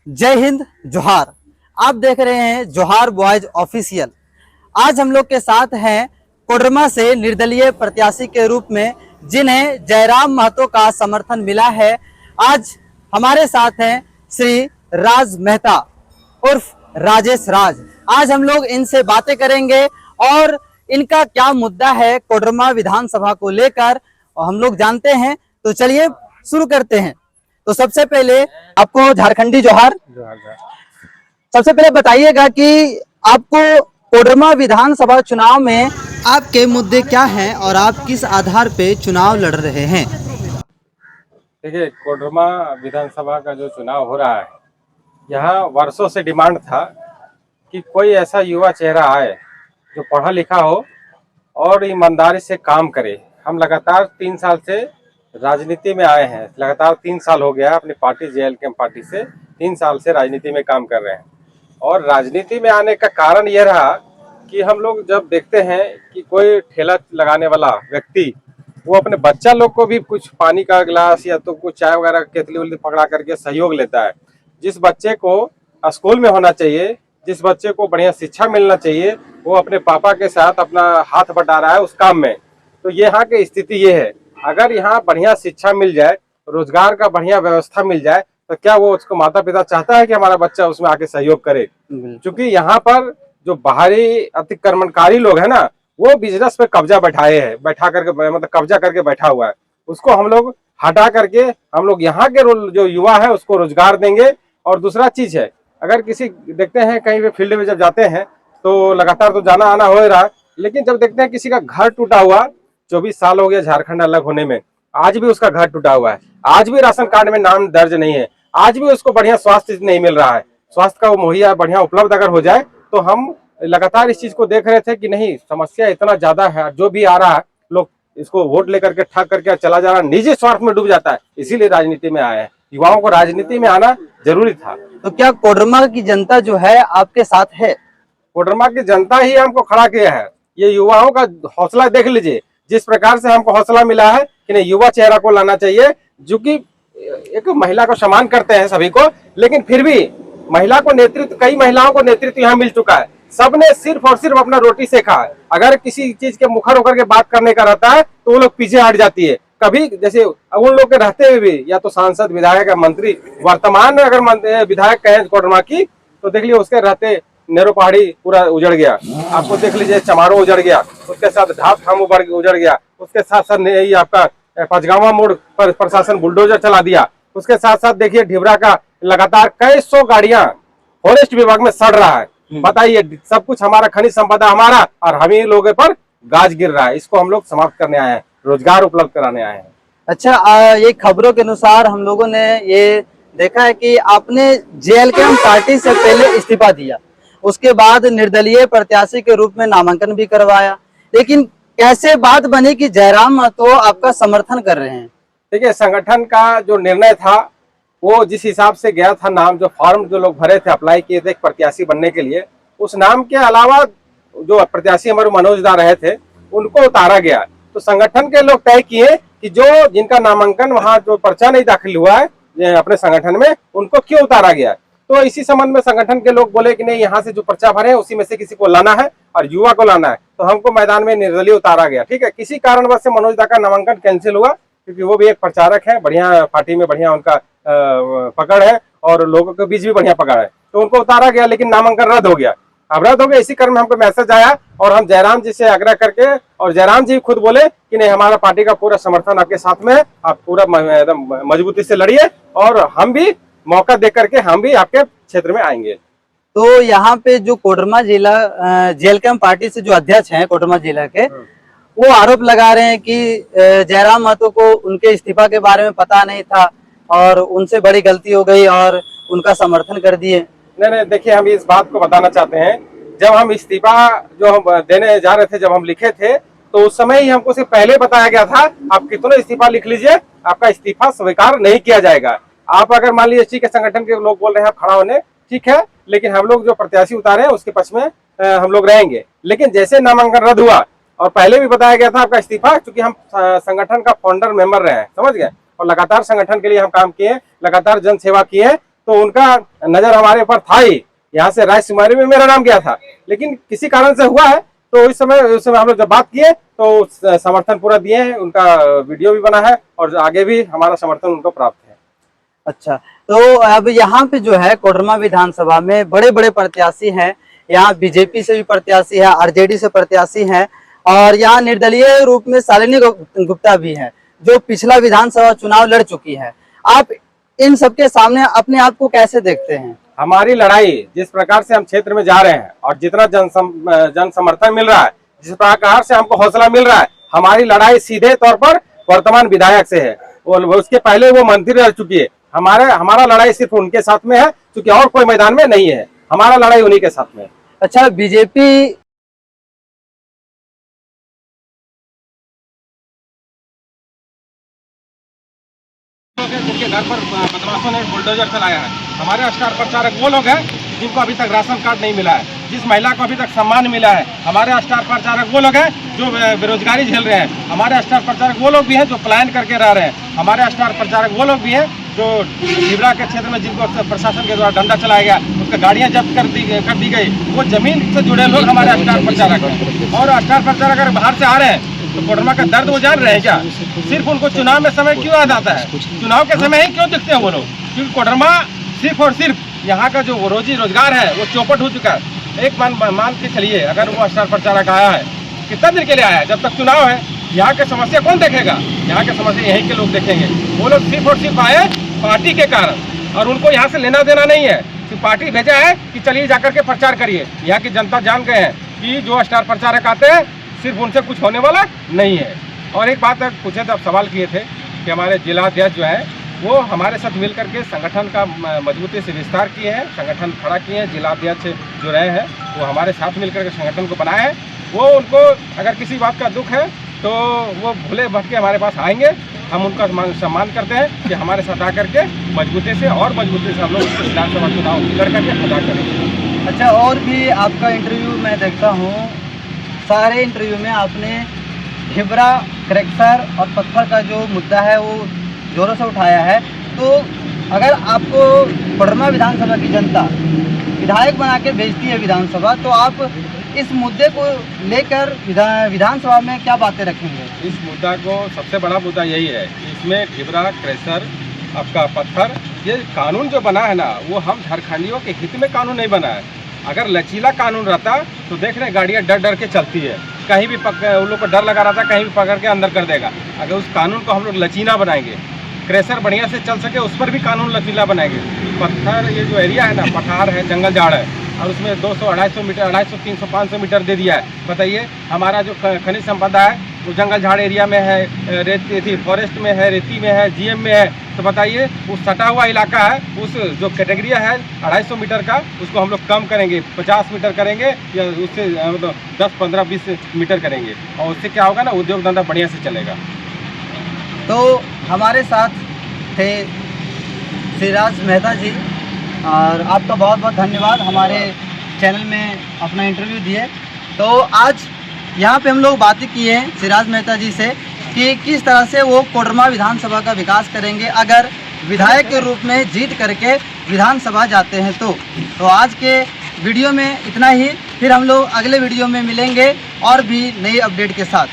जय हिंद जोहार। आप देख रहे हैं जोहार बॉयज ऑफिशियल। आज हम लोग के साथ हैं कोडरमा से निर्दलीय प्रत्याशी के रूप में जिन्हें जयराम महतो का समर्थन मिला है। आज हमारे साथ हैं श्री राज मेहता उर्फ राजेश राज। आज हम लोग इनसे बातें करेंगे और इनका क्या मुद्दा है कोडरमा विधानसभा को लेकर और हम लोग जानते हैं। तो चलिए शुरू करते हैं। तो सबसे पहले आपको झारखंडी जोहार। सबसे पहले बताइएगा कि आपको कोडरमा विधानसभा चुनाव में आपके मुद्दे क्या हैं और आप किस आधार पे चुनाव लड़ रहे हैं। देखिए, कोडरमा विधानसभा का जो चुनाव हो रहा है, यहाँ वर्षों से डिमांड था कि कोई ऐसा युवा चेहरा आए जो पढ़ा लिखा हो और ईमानदारी से काम करे। हम लगातार 3 साल से राजनीति में आए हैं, लगातार 3 साल हो गया अपनी पार्टी JLK पार्टी से 3 साल से राजनीति में काम कर रहे हैं। और राजनीति में आने का कारण यह रहा कि हम लोग जब देखते हैं कि कोई ठेला लगाने वाला व्यक्ति वो अपने बच्चा लोग को भी कुछ पानी का गिलास या तो कुछ चाय वगैरह केतली उतली पकड़ा करके सहयोग लेता है। जिस बच्चे को स्कूल में होना चाहिए, जिस बच्चे को बढ़िया शिक्षा मिलना चाहिए, वो अपने पापा के साथ अपना हाथ बटा रहा है उस काम में। तो यहाँ की स्थिति ये है, अगर यहाँ बढ़िया शिक्षा मिल जाए, रोजगार का बढ़िया व्यवस्था मिल जाए, तो क्या वो उसको माता पिता चाहता है कि हमारा बच्चा उसमें आके सहयोग करे। क्योंकि यहाँ पर जो बाहरी अतिक्रमणकारी लोग है ना, वो बिजनेस पे कब्जा बैठाए हैं, बैठा करके मतलब कब्जा करके बैठा हुआ है। उसको हम लोग हटा करके हम लोग यहाँ के जो युवा है उसको रोजगार देंगे। और दूसरा चीज है, अगर किसी देखते हैं कहीं पे फील्ड में जब जाते हैं तो लगातार तो जाना आना हो ही रहा है, लेकिन जब देखते हैं किसी का घर टूटा हुआ, 24 साल हो गया झारखंड अलग होने में, आज भी उसका घर टूटा हुआ है, आज भी राशन कार्ड में नाम दर्ज नहीं है, आज भी उसको बढ़िया स्वास्थ्य नहीं मिल रहा है। स्वास्थ्य का वो मुहैया बढ़िया उपलब्ध अगर हो जाए तो हम लगातार इस चीज को देख रहे थे कि नहीं, समस्या इतना ज्यादा है, जो भी आ रहा है लोग इसको वोट लेकर के ठग करके चला जा रहा है, निजी स्वार्थ में डूब जाता है। इसीलिए राजनीति में आए हैं, युवाओं को राजनीति में आना जरूरी था। तो क्या कोडरमा की जनता जो है आपके साथ है? कोडरमा की जनता ही हमको खड़ा किया है। ये युवाओं का हौसला देख लीजिए, जिस प्रकार से हमको हौसला मिला है कि नहीं, युवा चेहरा को लाना चाहिए, जो कि एक महिला को सम्मान करते हैं सभी को, लेकिन फिर भी महिला को नेतृत्व, कई महिलाओं को नेतृत्व यहाँ मिल चुका है। सबने सिर्फ और सिर्फ अपना रोटी सेका है। अगर किसी चीज के मुखर होकर के बात करने का रहता है तो वो लोग पीछे हट जाती है। कभी जैसे उन लोग के रहते हुए भी या तो सांसद, विधायक या मंत्री, वर्तमान में अगर विधायक कहें कोडरमा की, तो देख लीजिए उसके रहते नेहरू पहाड़ी पूरा उजड़ गया। आपको देख लीजिए चमारो उजड़ गया, उसके साथ ढाक खाम उजड़ गया, उसके साथ साथ ये आपका पचगावा मोड़ पर प्रशासन बुलडोजर चला दिया। उसके साथ साथ देखिए ढिबरा का लगातार कई 100 गाड़ियां फॉरेस्ट विभाग में सड़ रहा है। बताइए, सब कुछ हमारा, खनिज संपदा हमारा, और हम ही लोगों पर गाज गिर रहा है। इसको हम लोग समाप्त करने आए हैं, रोजगार उपलब्ध कराने आए हैं। अच्छा, ये खबरों के अनुसार हम लोगों ने ये देखा है कि आपने JLK पार्टी से पहले इस्तीफा दिया, उसके बाद निर्दलीय प्रत्याशी के रूप में नामांकन भी करवाया, लेकिन कैसे बात बनी कि जयराम महतो आपका समर्थन कर रहे हैं? देखिए, संगठन का जो निर्णय था वो जिस हिसाब से गया था, नाम जो फॉर्म जो लोग भरे थे, अप्लाई किए थे एक प्रत्याशी बनने के लिए, उस नाम के अलावा जो प्रत्याशी हमारे मनोज दा रहे थे उनको उतारा गया। तो संगठन के लोग तय किए कि जो जिनका नामांकन वहाँ जो पर्चा नहीं दाखिल हुआ है अपने संगठन में, उनको क्यों उतारा गया। तो इसी संबंध में संगठन के लोग बोले कि नहीं, यहाँ से जो पर्चा भरे हैं उसी में से किसी को लाना है और युवा को लाना है। तो हमको मैदान में निर्दलीय उतारा गया। ठीक है, किसी कारणवश से मनोज दा का नामांकन कैंसिल हुआ, क्योंकि वो भी एक प्रचारक है, बढ़िया पार्टी में बढ़िया उनका पकड़ है और लोगों के बीच भी बढ़िया पकड़ है, तो उनको उतारा गया, लेकिन नामांकन रद्द हो गया। अब रद्द हो गया, इसी क्रम में हमको मैसेज आया और हम जयराम जी से आग्रह करके, और जयराम जी खुद बोले कि नहीं, हमारा पार्टी का पूरा समर्थन आपके साथ में है, आप पूरा एकदम मजबूती से लड़िए और हम भी मौका दे करके हम भी आपके क्षेत्र में आएंगे। तो यहाँ पे जो कोडरमा जिला JLK पार्टी से जो अध्यक्ष हैं कोडरमा जिला के, वो आरोप लगा रहे हैं कि जयराम महतो को उनके इस्तीफा के बारे में पता नहीं था और उनसे बड़ी गलती हो गई और उनका समर्थन कर दिए। नहीं, देखिए, हम इस बात को बताना चाहते हैं, जब हम इस्तीफा जो हम देने जा रहे थे, जब हम लिखे थे, तो उस समय ही हमको सिर्फ पहले बताया गया था आप कितना इस्तीफा लिख लीजिए, आपका इस्तीफा स्वीकार नहीं किया जाएगा। आप अगर मान लीजिए ठीक है, संगठन के लोग बोल रहे हैं आप खड़ा होने, ठीक है, लेकिन हम लोग जो प्रत्याशी उतारे हैं उसके पक्ष में हम लोग रहेंगे। लेकिन जैसे नामांकन रद्द हुआ, और पहले भी बताया गया था आपका इस्तीफा, क्योंकि हम संगठन का फाउंडर मेंबर रहे हैं, समझ गए, और लगातार संगठन के लिए हम काम किए, लगातार जन सेवा किए, तो उनका नजर हमारे ऊपर था ही। यहाँ से रायशुमारी में मेरा नाम गया था, लेकिन किसी कारण से हुआ है। तो उस समय हम लोग जब बात किए तो समर्थन पूरा दिए हैं, उनका वीडियो भी बना है और आगे भी हमारा समर्थन उनको प्राप्त है। अच्छा, तो अब यहाँ पे जो है कोडरमा विधानसभा में बड़े बड़े प्रत्याशी हैं। यहाँ बीजेपी से भी प्रत्याशी है, आरजेडी से प्रत्याशी हैं और यहाँ निर्दलीय रूप में शालिनी गुप्ता भी है जो पिछला विधानसभा चुनाव लड़ चुकी है। आप इन सबके सामने अपने आप को कैसे देखते हैं? हमारी लड़ाई जिस प्रकार से हम क्षेत्र में जा रहे हैं और जितना जन समर्थन मिल रहा है, जिस प्रकार से हमको हौसला मिल रहा है, हमारी लड़ाई सीधे तौर पर वर्तमान विधायक से है। उसके पहले वो मंत्री रह चुकी है। हमारा लड़ाई सिर्फ उनके साथ में है, क्योंकि और कोई मैदान में नहीं है। हमारा लड़ाई उन्हीं के साथ में है। अच्छा, बीजेपी जिनके घर पर बदमाशों ने बुलडोजर चलाया है, हमारे स्टार प्रचारक वो लोग हैं जिनको अभी तक राशन कार्ड नहीं मिला है, जिस महिला को अभी तक सम्मान मिला है। हमारे स्टार प्रचारक वो लोग हैं जो बेरोजगारी झेल रहे हैं। हमारे स्टार प्रचारक वो लोग भी हैं जो पलायन करके रह रहे हैं। हमारे स्टार प्रचारक वो लोग भी हैं जो डिबरा के क्षेत्र में जिनको प्रशासन के द्वारा डंडा चलाया गया, उसका गाड़ियां जब्त कर दी गई, वो जमीन से जुड़े लोग हमारे स्टार प्रचारक हैं। और स्टार प्रचारक अगर बाहर से आ रहे हैं तो कोडरमा का दर्द वो जान रहे हैं क्या? सिर्फ उनको चुनाव में समय क्यों याद आता है? चुनाव के समय ही क्यों दिखते हैं वो लोग? क्योंकि कोडरमा सिर्फ और सिर्फ यहाँ का जो रोजी रोजगार है वो चौपट हो चुका है। एक मान के चलिए, अगर वो स्टार प्रचारक आया है, कितना दिन के लिए आया है? जब तक चुनाव है। यहाँ के समस्या कौन देखेगा? यहाँ के समस्या यहीं के लोग देखेंगे। वो लोग सिर्फ और सिर्फ आए पार्टी के कारण, और उनको यहाँ से लेना देना नहीं है। सिर्फ पार्टी भेजा है कि चलिए जाकर के प्रचार करिए। यहाँ की जनता जान गए हैं कि जो स्टार प्रचारक आते हैं सिर्फ उनसे कुछ होने वाला नहीं है। और एक बात पूछे थे, आप सवाल किए थे कि हमारे जिला अध्यक्ष जो है वो हमारे साथ मिलकर के संगठन का मजबूती से विस्तार किए हैं, संगठन खड़ा किए हैं। जिला अध्यक्ष जो रहे हैं वो हमारे साथ मिलकर के संगठन को बनाए हैं। वो उनको अगर किसी बात का दुख है तो वो भूले भटके हमारे पास आएंगे। हम उनका सम्मान करते हैं कि हमारे साथ आकर के मजबूती से हम लोग विधानसभा चुनाव लड़ करके प्रचार करेंगे। अच्छा, और भी आपका इंटरव्यू मैं देखता हूँ, सारे इंटरव्यू में आपने ढिबरा, क्रैक्सर और पत्थर का जो मुद्दा है वो जोरों से उठाया है। तो अगर आपको कोडरमा विधानसभा की जनता विधायक बना के भेजती है विधानसभा, तो आप इस मुद्दे को लेकर विधानसभा में क्या बातें रखेंगे? इस मुद्दा को सबसे बड़ा मुद्दा यही है कि इसमें ढिबरा, क्रैशर, आपका पत्थर, ये कानून जो बना है ना, वो हम झारखंडियों के हित में कानून नहीं बना है। अगर लचीला कानून रहता तो देख रहे गाड़ियाँ डर डर के चलती है, कहीं भी उन लोग को डर लगा रहता, कहीं भी पकड़ के अंदर कर देगा। अगर उस कानून को हम लोग लचीला बनाएंगे, क्रैशर बढ़िया से चल सके, उस पर भी कानून लचीला बनाएंगे। पत्थर ये जो एरिया है ना, पठार है, जंगल झाड़ है, और उसमें 200, 250 मीटर, 250, 300, 500 मीटर दे दिया है। बताइए, हमारा जो खनिज संपदा है वो जंगल झाड़ एरिया में है, रेती फॉरेस्ट में है, रेती में है, जीएम में है। तो बताइए, उस सटा हुआ इलाका है, उस जो कैटेगरिया है 250 मीटर का, उसको हम लोग कम करेंगे, 50 मीटर करेंगे, या उससे मतलब 10, 15, 20 मीटर करेंगे। और उससे क्या होगा ना, उद्योग धंधा बढ़िया से चलेगा। तो हमारे साथ थे सिराज मेहता जी, और आपका बहुत बहुत धन्यवाद हमारे चैनल में अपना इंटरव्यू दिए। तो आज यहाँ पे हम लोग बातें किए हैं सिराज मेहता जी से कि किस तरह से वो कोडरमा विधानसभा का विकास करेंगे अगर विधायक के रूप में जीत करके विधानसभा जाते हैं। तो आज के वीडियो में इतना ही, फिर हम लोग अगले वीडियो में मिलेंगे और भी नई अपडेट के साथ।